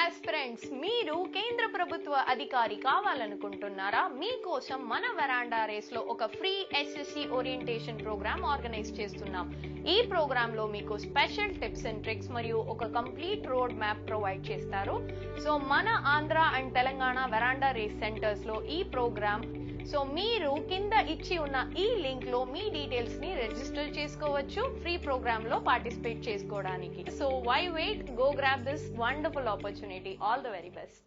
Aspirants, మీరు కేంద్ర ప్రభుత్వ అధికారి కావాలనుకుంటున్నారా? మీకోసం మన వెరాండా రేస్ లో ఒక free SSC orientation program organise చేస్తున్నాం. ఈ ప్రోగ్రామ్ లో మీకు స్పెషల్ టిప్స్ అండ్ ట్రిక్స్ మరియు ఒక కంప్లీట్ రోడ్ మ్యాప్ ప్రొవైడ్ చేస్తారు. సో మన Andhra and Telangana Veranda race centres లో ఈ ప్రోగ్రామ్, సో మీరు కింద ఇచ్చి ఉన్న ఈ లింక్ లో మీ డీటెయిల్స్ ని రిజిస్టర్ చేసుకోవచ్చు ఫ్రీ ప్రోగ్రామ్ లో పార్టిసిపేట్ చేసుకోవడానికి. So why wait, go grab this wonderful opportunity. All the very best.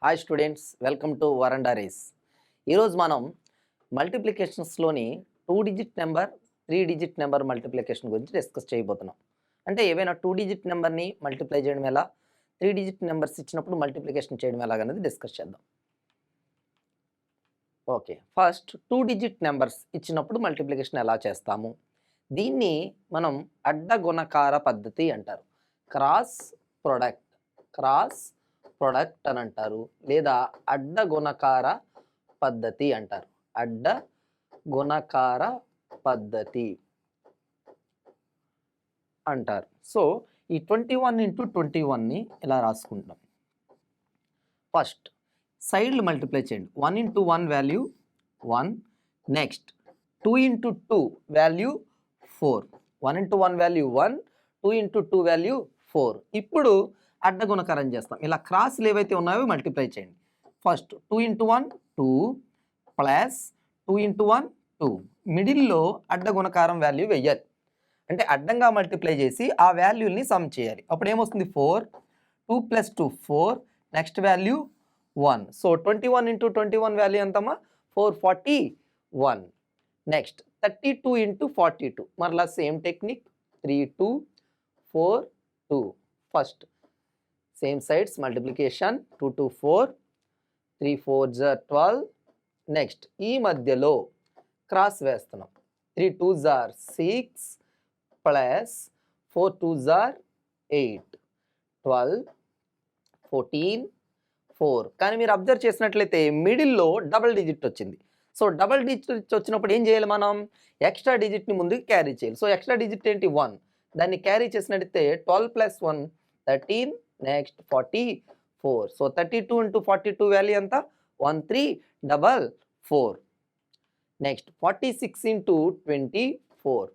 Hi students, welcome to Veranda Race. ఈరోజు మనం మల్టిప్లికేషన్స్లోని 2 digit number 3 digit number multiplication గురించి డిస్కస్ చేయబోతున్నాం. అంటే ఏవైనా 2 డిజిట్ నెంబర్ని మల్టిప్లై చేయడం ఎలా, 3 డిజిట్ నెంబర్స్ ఇచ్చినప్పుడు మల్టిప్లికేషన్ చేయడం ఎలాగనేది డిస్కస్ చేద్దాం. ఓకే, ఫస్ట్ 2 డిజిట్ నెంబర్స్ ఇచ్చినప్పుడు మల్టిప్లికేషన్ ఎలా చేస్తాము? దీన్ని మనం అడ్డగుణకార పద్ధతి అంటారు. క్రాస్ ప్రొడక్ట్ అని అంటారు, లేదా అడ్డగుణకార పద్ధతి అంటారు. అడ్డగుణకార పద్ధతి అంటారు. సో ఈ 21 × 21ని ఇలా రాసుకుంటాం. ఫస్ట్ సైడ్లు మల్టిప్లై చేయండి. 1 × 1 value 1, next 2 × 2 value 4. 1 × 1 value 1, 2 × 2 value 4. ఇప్పుడు అడ్డగుణకారం చేస్తాం. ఇలా క్రాస్లు ఏవైతే ఉన్నాయో మల్టిప్లై చేయండి. First 2 × 1 2 plus 2 × 1 2. మిడిల్లో అడ్డగుణకారం వాల్యూ వెయ్యాలి. అంటే అడ్డంగా మల్టిప్లై చేసి ఆ వాల్యూని సమ్ చేయాలి. అప్పుడు ఏమొస్తుంది? 4, 2 + 2 4, నెక్స్ట్ వాల్యూ 1. సో 21 × 21 వాల్యూ ఎంతమ్మా? 441. నెక్స్ట్ 32 × 42. మరలా same technique. 3 2 4 2. First same sides multiplication. 2 2 4, 3 4s are 12. Next ఈ మధ్యలో క్రాస్ వేస్తున్నాం. 3 2s are 6 plus 4 2s are 8, 12 14 4. కానీ మీరు అబ్జర్వ్ చేసినట్లయితే మిడిల్లో డబుల్ డిజిట్ వచ్చింది. సో డబుల్ డిజిట్ వచ్చినప్పుడు ఏం చేయాలి? మనం ఎక్స్ట్రా డిజిట్ని ముందుకు క్యారీ చేయాలి. సో ఎక్స్ట్రా డిజిట్ ఏంటి? 1. దాన్ని క్యారీ చేసినట్లయితే 12 + 1 13, నెక్స్ట్ 44. సో 32 × 42 వాల్యూ ఎంత? 1344. నెక్స్ట్ 46 × 24.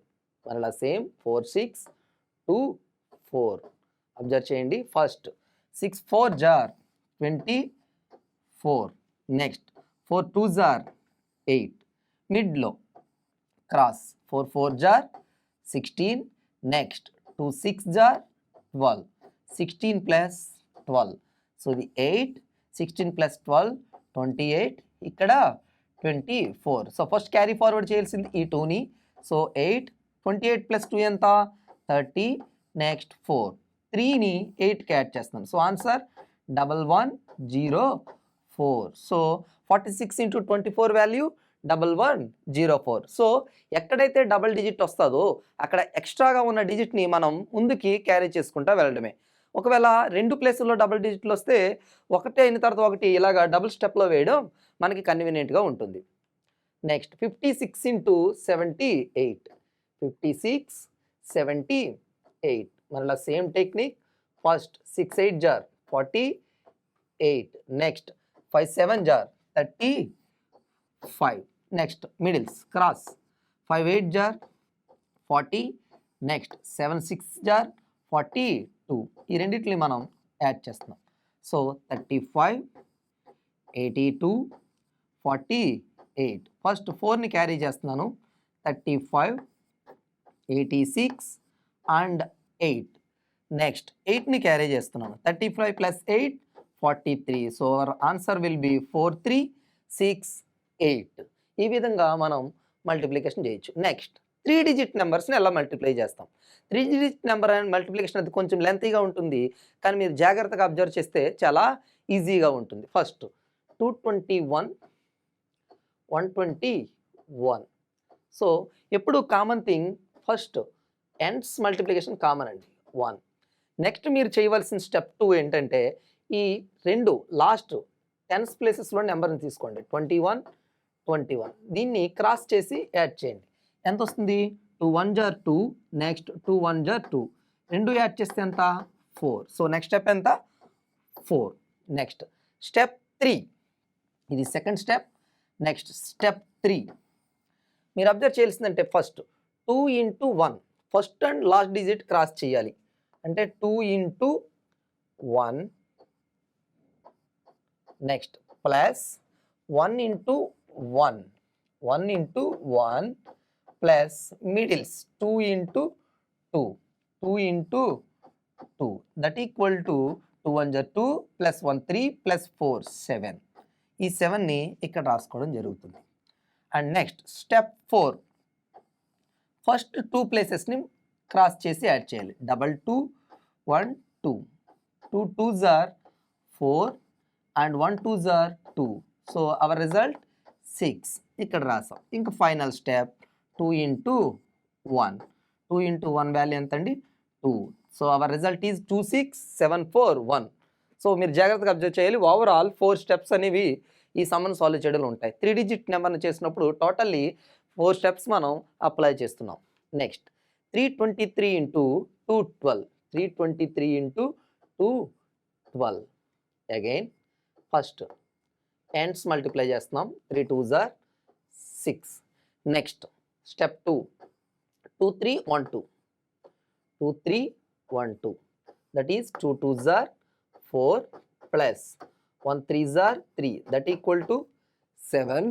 మరలా సేమ్ 4 6 2 4. అబ్జర్వ్ చేయండి. First 6 4s are 24. Next 4 2s are 8. మిడ్లో cross 4 4s are 16. Next 2 6s are 12. 16 + 12. So ఇది 8. 16 + 12 28. ఇక్కడ 24. సో ఫస్ట్ క్యారీ ఫార్వర్డ్ చేయాల్సింది ఈ 2ని. సో 8. 28 + 2 ఎంత? 30. నెక్స్ట్ 4. 3ని 8కి యాడ్ చేస్తున్నాం. So answer 1104. So 46 × 24 value 1104. So ఎక్కడైతే డబల్ డిజిట్ వస్తుందో అక్కడ ఎక్స్ట్రాగా ఉన్న డిజిట్ని మనం ముందుకి క్యారీ చేసుకుంటూ వెళ్ళడమే. ఒకవేళ 2 ప్లేసుల్లో డబుల్ డిజిట్లు వస్తే ఒకటి అయిన తర్వాత ఒకటి ఇలాగా డబుల్ స్టెప్లో వేయడం మనకి కన్వీనియంట్గా ఉంటుంది. నెక్స్ట్ 56 × 78. 56 78. మరలా same technique. First 6 8s are 48. Next 5 7s are 35. Next middles cross 5 8s are 40. Next 7 6s are 42. ఈ రెండింటిని మనం యాడ్ చేస్తున్నాం. సో 35 82 48. ఫస్ట్ 4ని క్యారీ చేస్తున్నాను. 35 86 and 8. నెక్స్ట్ 8ని క్యారీ చేస్తున్నాను. 35 + 8 43. So our answer will be 4368. ఈ విధంగా మనం మల్టిప్లికేషన్ చేయొచ్చు. నెక్స్ట్ 3 డిజిట్ నెంబర్స్ని ఎలా మల్టిప్లై చేస్తాం? 3 డిజిట్ నెంబర్ అండ్ మల్టిప్లికేషన్ అది కొంచెం లెంతీగా ఉంటుంది, కానీ మీరు జాగ్రత్తగా అబ్జర్వ్ చేస్తే చాలా ఈజీగా ఉంటుంది. ఫస్ట్ 221 121. సో ఎప్పుడు common thing first ends multiplication common అండి 1. నెక్స్ట్ మీరు చేయవలసిన స్టెప్ 2 ఏంటంటే ఈ 2 లాస్ట్ 10s ప్లేసెస్లో నెంబర్ని తీసుకోండి. 21 21. దీన్ని క్రాస్ చేసి యాడ్ చేయండి. ఎంత వస్తుంది? 2 1 జార్ 2, నెక్స్ట్ 2 1 జార్ 2, రెండు యాడ్ చేస్తే ఎంత 4. సో నెక్స్ట్ స్టెప్ ఎంత 4. నెక్స్ట్ స్టెప్ 3, ఇది సెకండ్ స్టెప్. నెక్స్ట్ స్టెప్ 3 మీరు అబ్జర్వ్ చేయాల్సిందంటే first 2 into 1 first and last digit cross చేయాలి. అంటే 2 into 1 next plus 1 into 1 1 into 1 plus middles 2 into 2 2 into 2 that equal to 2 1 జర్ 2 ప్లస్ 1 3 ప్లస్ 4 7. ఈ 7ని ఇక్కడ రాసుకోవడం జరుగుతుంది. అండ్ నెక్స్ట్ స్టెప్ 4 ఫస్ట్ 2 ప్లేసెస్ని క్రాస్ చేసి యాడ్ చేయాలి. 2 2 1 2 2 2s are 4 and 1 2s are 2. So our result 6 ఇక్కడ రాసాం. ఇంకా final step 2 into 1 2 into 1 value ఎంత అండి 2. So our result is 2 6 7 4 1. So మీరు జాగ్రత్తగా అబ్జర్వ్ చేయాలి. ఓవరాల్ 4 స్టెప్స్ అనేవి ఈ సమ్మను సాల్వ్ చేయడంలో ఉంటాయి. 3 డిజిట్ నెంబర్ని చేసినప్పుడు టోటల్లీ 4 స్టెప్స్ మనం అప్లై చేస్తున్నాం. Next 323 into 212 323 into 212 again first ends multiply చేస్తున్నాం. 3 2s are 6. Next step 2 2 3 1 2 2 3 1 2 that is 2 2s are 4 plus 1 3s are 3 that equal to 7.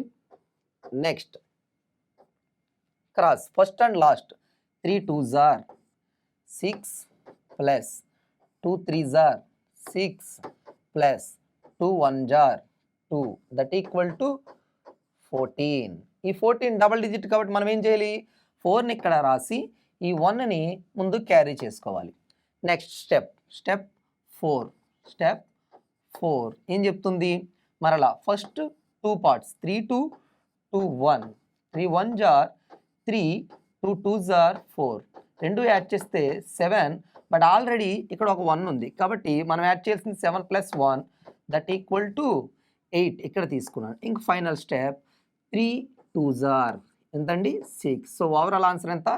Next cross first and last 3 2s are 6 plus 2 3s are 6 plus 2 1s are 2 that equal to 14. ఈ 14 double digit కాబట్టి మనం ఏం చేయాలి 4ని ఇక్కడ రాసి ఈ 1ని ముందు క్యారీ చేసుకోవాలి. నెక్స్ట్ స్టెప్ 4 ఏం చెప్తుంది మరలా first 2 parts 3 2 2 1 3 1s are 3 2 2s are 4 రెండు యాడ్ చేస్తే 7. బట్ ఆల్రెడీ ఇక్కడ ఒక 1 ఉంది కాబట్టి మనం యాడ్ చేయాల్సింది 7 ప్లస్ 1 దట్ ఈక్వల్ టు 8 ఇక్కడ తీసుకున్నాను. ఇంక ఫైనల్ స్టెప్ 3 2s are ఎంతండి 6. సో ఓవరాల్ ఆన్సర్ ఎంత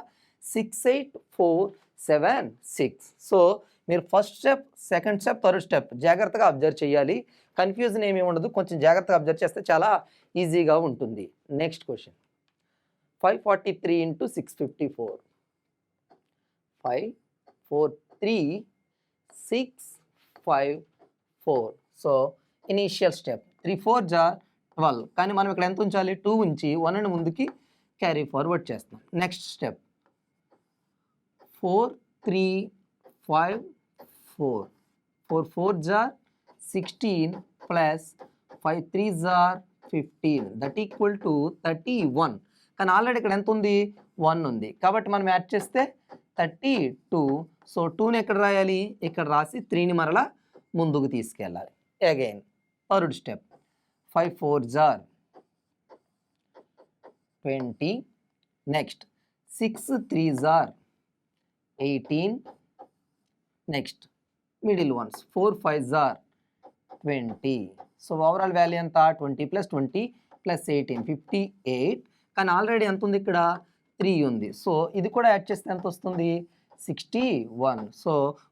6 8 4 7 6. సో మీరు first step second step third step జాగ్రత్తగా అబ్జర్వ్ చేయాలి. కన్ఫ్యూజన్ ఏమీ ఉండదు. కొంచెం జాగ్రత్తగా అబ్జర్వ్ చేస్తే చాలా ఈజీగా ఉంటుంది. Next question 543 into 654 5 4 3 6 5 4. So initial step 3 4s are 12 కానీ మనం ఇక్కడ ఎంత ఉంచాలి 2 ఉంచి 1ని ముందుకి క్యారీ ఫార్వర్డ్ చేస్తాం. Next step 4 3 5 4 4 4s are 16 plus 5 3s are 15 that equal to 31. కానీ ఆల్రెడీ ఇక్కడ ఎంత ఉంది 1 ఉంది కాబట్టి మనం యాడ్ చేస్తే 32. సో 2ని ఎక్కడ రాయాలి ఇక్కడ రాసి 3ని మరలా ముందుకు తీసుకెళ్ళాలి. Again third step 5 4s are 20. Next 6 3s are 18. Next middle once 4 5s are 20. So overall value ఎంత 20 ప్లస్ 20 ప్లస్ 18 58. కానీ ఆల్రెడీ ఎంత ఉంది ఇక్కడ 3 ఉంది. సో ఇది కూడా యాడ్ చేస్తే ఎంత వస్తుంది 61. సో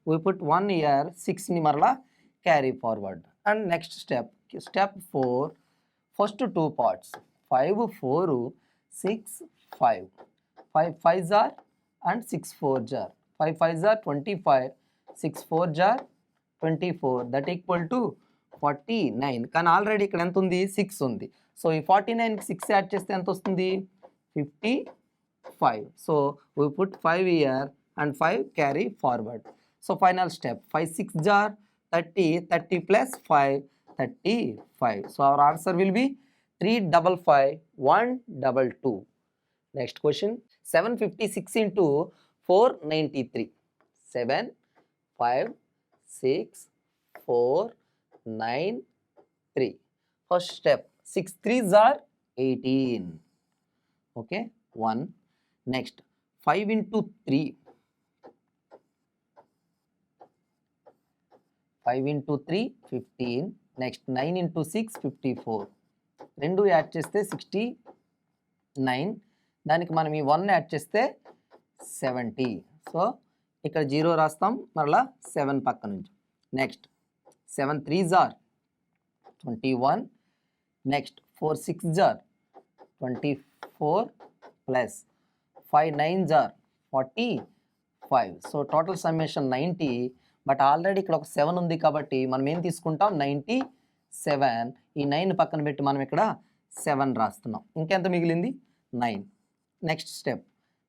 వీ పుట్ 1 ఇయర్ 6ని మరలా carry forward. And next step 4 first 2 parts 5 4 6 5 5 5s are and 6 4s are 5 5s are 25 6 4s are 24 that equal to 49. కానీ ఆల్రెడీ ఇక్కడ ఎంత ఉంది 6 ఉంది. సో ఈ 49కి 6 యాడ్ చేస్తే ఎంత వస్తుంది 55. So we put 5 year and 5 carry forward. So final step 5 6s are 30 30 plus 5 35. So our answer will be 355 122. Next question 756 into 493 7 5 6 4 9 3. First step 6 3s are 18. Okay 1. Next 5 into 3 5 into 3 15. Next 9 into 6 54. రెండు add చేస్తే 69. దానికి మనం ఈ 1 add చేస్తే 70. So ఇక్కడ 0 రాస్తాం, మరలా 7 పక్క నుంచి. Next 7 3s are 21. Next 4 6s are 24 plus 5 9s are 45. So total summation 90. But already ఇక్కడ ఒక 7 ఉంది కాబట్టి మనం ఏం తీసుకుంటాం, 97. ఈ 9 పక్కన పెట్టి మనం ఇక్కడ 7 రాస్తున్నాం. ఇంకెంత మిగిలింది, 9. Next step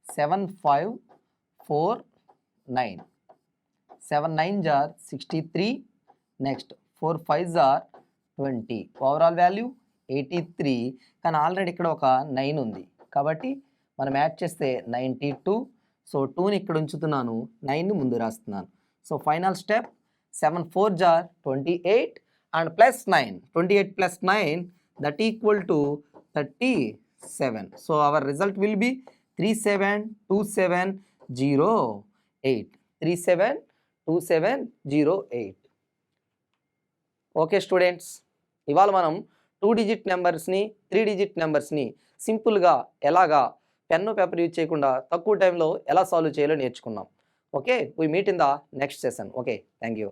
7 5 4 9. 7 9s are 63. Next 4 5s are 20. Overall value 83. కానీ ఆల్రెడీ ఇక్కడ ఒక 9 ఉంది కాబట్టి మనం యాడ్ చేస్తే 92. సో 2ని ఇక్కడ ఉంచుతున్నాను, 9ని ముందు రాస్తున్నాను. So final step 7 4s are 28 and plus 9. 28 plus 9 that equal to 37. So our result will be 372708. 372708. Okay students, ఇవాళ మనం 2 డిజిట్ నెంబర్స్ని 3 డిజిట్ నెంబర్స్ని సింపుల్గా ఎలాగా పెన్ను పేపర్ యూజ్ చేయకుండా తక్కువ టైంలో ఎలా సాల్వ్ చేయాలో నేర్చుకున్నాం. Okay, we meet in the next session. Okay, thank you.